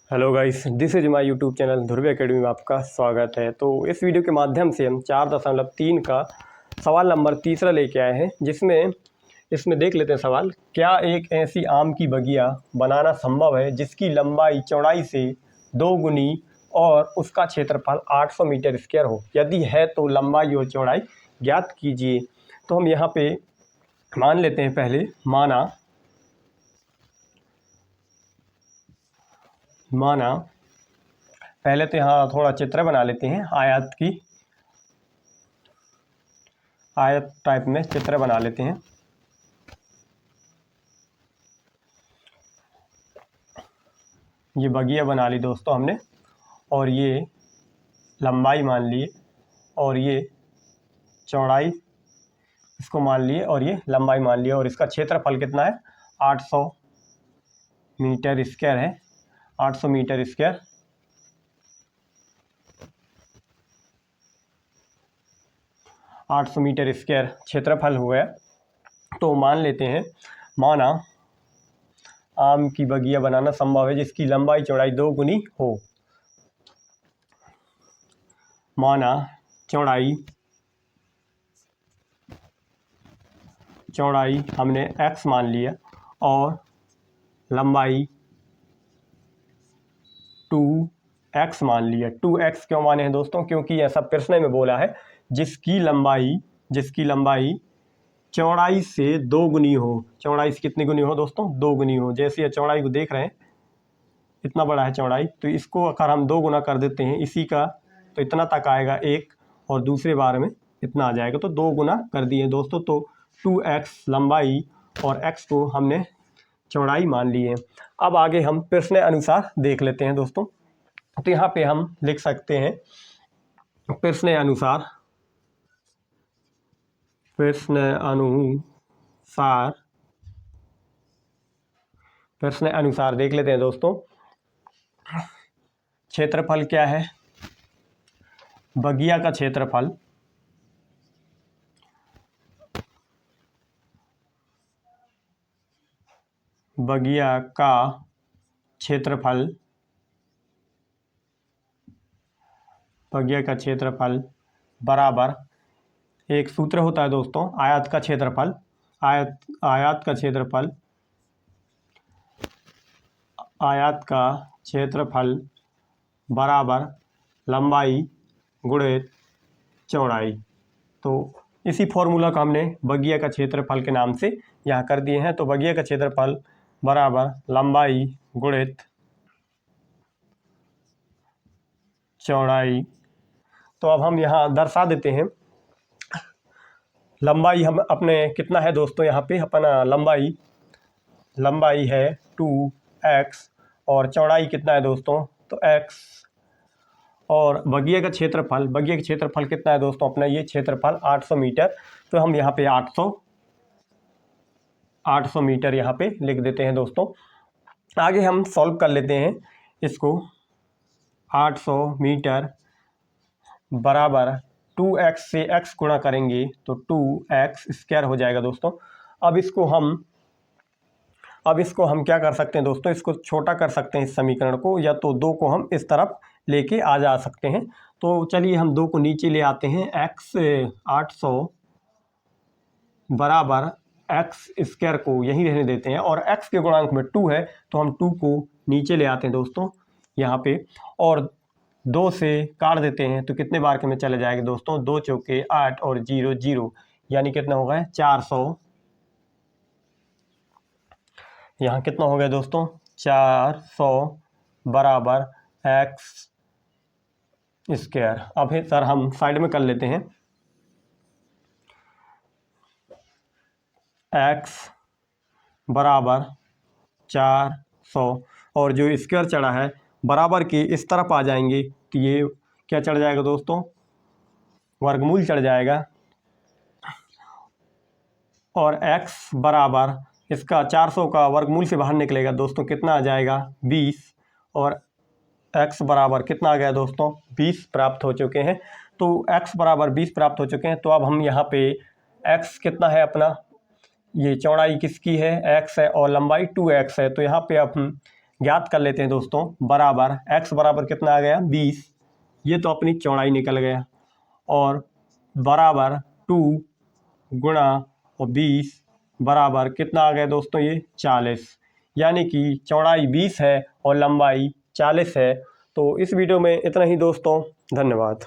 Hello guys, this is my YouTube channel Dhruv academy में आपका स्वागत है। तो इस वीडियो के माध्यम से हम 4.3 का सवाल नंबर तीसरा लेके आए हैं, जिसमें इसमें देख लेते हैं सवाल। क्या एक ऐसी आम की बगिया बनाना संभव है जिसकी लंबाई चौड़ाई से 2 गुनी और उसका क्षेत्रफल 800 मीटर स्क्वायर हो? यदि है तो लंबाई और चौड़ाई ज्ञात कीजिए। तो हम यहाँ पे मान लेते हैं, पहले माना पहले तो यहाँ थोड़ा चित्र बना लेते हैं, आयत टाइप में चित्र बना लेते हैं। ये बगिया बना ली दोस्तों हमने, और ये लंबाई मान ली, और ये चौड़ाई इसको मान लिए, और ये लंबाई मान लिया, और इसका क्षेत्रफल कितना है? 800 मीटर स्क्वायर है। 800 मीटर स्क्वायर, 800 मीटर स्क्वायर क्षेत्रफल हो गया। तो मान लेते हैं, माना आम की बगिया बनाना संभव है जिसकी लंबाई चौड़ाई 2 गुनी हो। माना चौड़ाई हमने x मान लिया और लंबाई 2x मान लिया। 2x क्यों माने हैं दोस्तों? क्योंकि ऐसा प्रश्न में बोला है जिसकी लंबाई चौड़ाई से 2 गुनी हो। चौड़ाई से कितनी गुनी हो दोस्तों? 2 गुनी हो। जैसे ये चौड़ाई को देख रहे हैं, इतना बड़ा है चौड़ाई, तो इसको अगर हम 2 गुना कर देते हैं इसी का, तो इतना तक आएगा एक, और दूसरे बार में इतना आ जाएगा, तो 2 गुना कर दिए दोस्तों। तो 2x लंबाई और x को हमने चौड़ाई मान ली है। अब आगे हम प्रश्न अनुसार देख लेते हैं दोस्तों। तो यहाँ पे हम लिख सकते हैं प्रश्न अनुसार देख लेते हैं दोस्तों। क्षेत्रफल क्या है? बगिया का क्षेत्रफल बराबर, एक सूत्र होता है दोस्तों, आयत का क्षेत्रफल बराबर लंबाई गुणित चौड़ाई। तो इसी फॉर्मूला का हमने बगिया का क्षेत्रफल के नाम से यहाँ कर दिए हैं। तो बगिया का क्षेत्रफल बराबर लंबाई गुणित चौड़ाई। तो अब हम यहाँ दर्शा देते हैं। लंबाई हम अपने कितना है दोस्तों? यहाँ पे अपना लंबाई है 2x, और चौड़ाई कितना है दोस्तों? तो x। और बगिया का क्षेत्रफल कितना है दोस्तों? अपना ये क्षेत्रफल 800 मीटर। तो हम यहाँ पे 800 मीटर यहाँ पे लिख देते हैं दोस्तों। आगे हम सॉल्व कर लेते हैं इसको। 800 मीटर बराबर 2x से x गुणा करेंगे तो 2x स्क्वायर हो जाएगा दोस्तों। अब इसको हम क्या कर सकते हैं दोस्तों? इसको छोटा कर सकते हैं इस समीकरण को, या तो 2 को हम इस तरफ लेके आ जा सकते हैं। तो चलिए हम 2 को नीचे ले आते हैं। 800 बराबर x स्क्वायर को यहीं रहने देते हैं, और x के गुणांक में 2 है, तो हम 2 को नीचे ले आते हैं दोस्तों यहाँ पे, और 2 से काट देते हैं तो कितने बार के में चले जाएंगे दोस्तों? 2 चौके 8 और 0 0, यानी कितना हो गया? 400। यहाँ कितना हो गया दोस्तों? 400 बराबर x स्क्वायर। अब सर हम साइड में कर लेते हैं। x बराबर 400, और जो स्क्वायर चढ़ा है बराबर के इस तरफ आ जाएंगे, तो ये क्या चढ़ जाएगा दोस्तों? वर्गमूल चढ़ जाएगा। और x बराबर इसका 400 का वर्गमूल से बाहर निकलेगा दोस्तों, कितना आ जाएगा? 20। और x बराबर कितना आ गया दोस्तों? 20 प्राप्त हो चुके हैं। तो x बराबर 20 प्राप्त हो चुके हैं। तो अब हम यहाँ पे x कितना है अपना, ये चौड़ाई किसकी है? x है, और लंबाई 2x है। तो यहाँ पे अब हम ज्ञात कर लेते हैं दोस्तों। बराबर x बराबर कितना आ गया 20, ये तो अपनी चौड़ाई निकल गया, और बराबर 2 गुणा और 20 बराबर कितना आ गया दोस्तों, ये 40। यानी कि चौड़ाई 20 है और लंबाई 40 है। तो इस वीडियो में इतना ही दोस्तों, धन्यवाद।